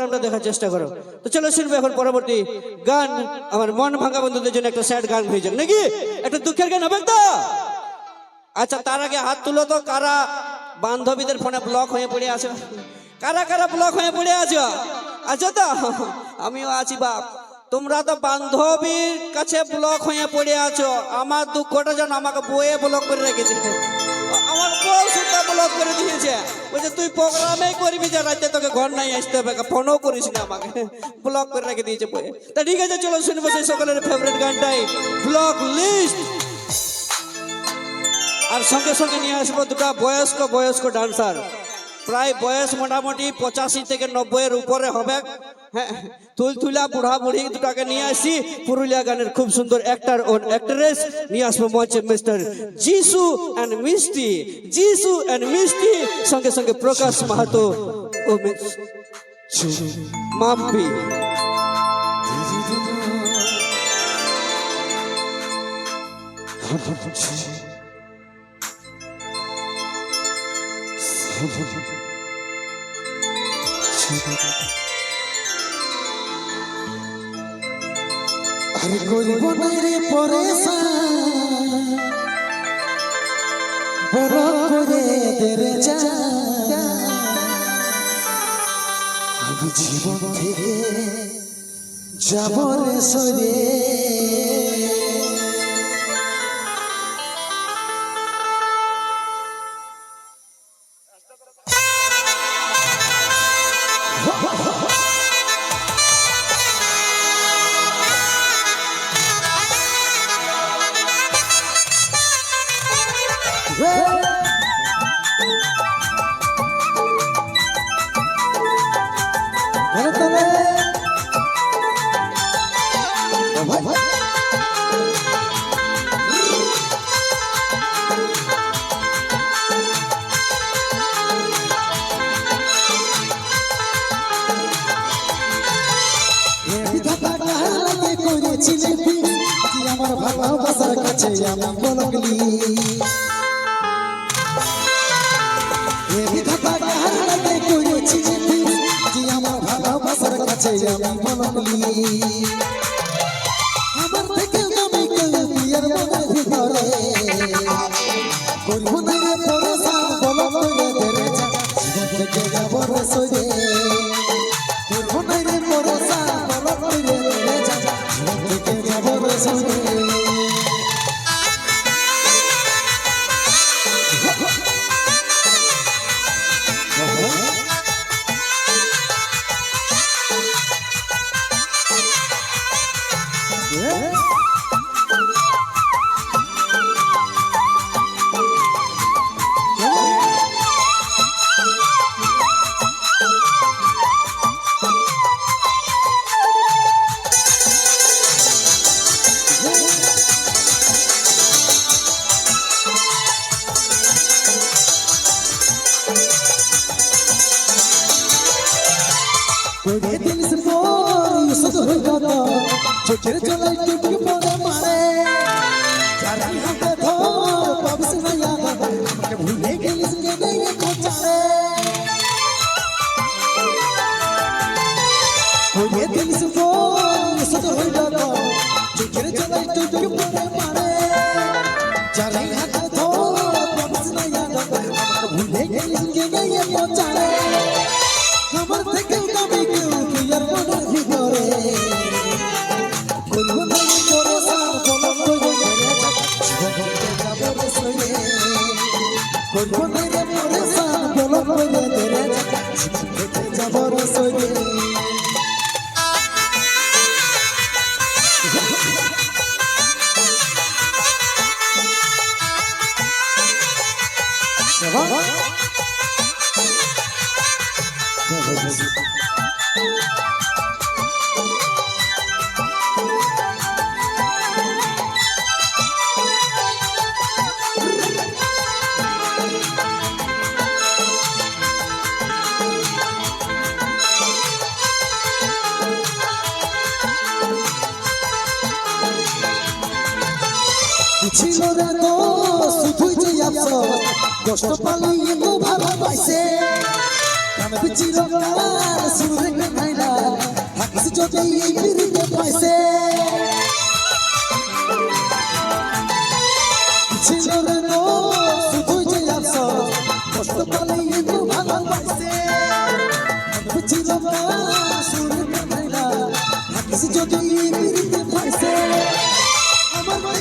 প্রোগ্রামটা দেখার চেষ্টা করো। তো চলো শুনবো এখন পরবর্তী গান। আমার মন ভাঙা বন্ধুদের জন্য একটা স্যাড গান হয়ে যাক নাকি, একটা দুঃখের গান হবে তো। আচ্ছা তার আগে হাত তুলো তো, কারা বান্ধবীদের ফোনে ব্লক হয়ে পড়ে আছো? কারা কারা ব্লক হয়ে পড়ে আছো? আচ্ছা তো আমিও আছি বাপ। তোমরা তো বান্ধবীর কাছে ব্লক হয়ে পড়ে আছো। আমার দুঃখটা যেন আমাকে বইয়ে ব্লক করে রেখেছে। আমার বউ সুদ্ধা ব্লক করে দিয়েছে, বলছে তুই প্রোগ্রামেই করবি যে রাতে তোকে ঘর নাই আসতে হবে, ফোনও করিস না আমাকে, ব্লক করে রেখে দিয়েছে বইয়ে। তা ঠিক আছে চলো শুনবো সেই সকলের ফেভারিট গানটাই, ব্লক লিস্ট। আর সঙ্গে সঙ্গে নিয়ে আসবো দুটা বয়স্ক ডান্সার। প্রায় বয়স মোটামুটি 85 থেকে 90-এর উপরে হবে। হ্যাঁ, তুলতুলা বুড়া বুড়ি দুটাকে নিয়ে আসি। পুরুলিয়া গানের খুব সুন্দর অ্যাক্টর ও অ্যাক্ট্রেস নিয়ে আসবো মঞ্চে, মিস্টার যিশু অ্যান্ড মিষ্টি। যিশু অ্যান্ড মিষ্টি সঙ্গে সঙ্গে প্রকাশ মাহাতো ও মাম্পি। আরে করিব না রে পরেশান, বড় করে দেরে যা। আমি জীবন থেকে যাব রে সরে। আমার ভালোবাসার কাছে আমি বলগলি, আমার ভালোবাসার কাছে আমি বলগলি। আমার থেকে আমি কেউ বিয়ের মনের ভিতরে করবো না রে পরেশান, বলো করে দেরে যা। জীবন থেকে যাব রে সরে, করবো না রে পরেশান, বলো করে দেরে যা। জীবন থেকে যাব রে সরে। চোখের জলাই টুকু পরে মারে, যারাই হাতে ধর পাবস না ইয়াদ, আমাকে ভুলে গেলিস কেনে কোচারে। ওরে দিলিস বল সদ হইল তো, চোখের জলাই টুকু পরে মারে, যারাই হাতে ধর পাবস না ইয়াদ, আমাকে ভুলে গেলিস কেনে কোচারে। আমার থেকে আমি কেউ বিয়ার মনের ভিতরে করবো না রে পরেশান, বলো করে দেরে যা। জীবন থেকে যাব রে সরে, করবো না রে পরেশান, বলো করে দেরে যা। জীবন থেকে যাব রে সরে। ছিল রে তো শুধুই যে আফসোস, কষ্ট পালি এত ভালোবাসে কামে চিরকাল সুরে নাই যদি এই পিড়িতে পাইছে ছিল রে তো শুধুই যে আফসোস কষ্ট পালে একটু ভালো পাইছে ছিল না শুনে কান্না থাকিস যদি এই পিড়িতে পাইছে আমার মনে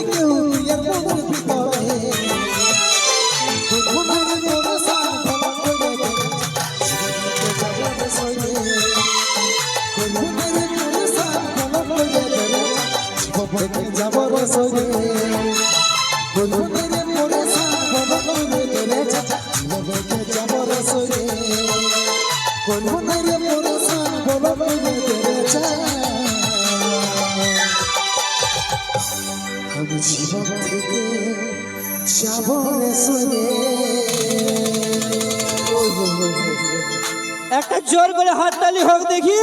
কেউ প্রিয়ার মনের ভিতরে মনের মনে সার ফলা করে মনের মনে সার ফলা করে যাবো রে সরে মনের মনে সার ফলা করে যাবো রে সরে মনের মনে সার ফলা করে আমি জীবন থেকে যাবো রে সরে একটা জোর করে হাততালি হোক দেখি।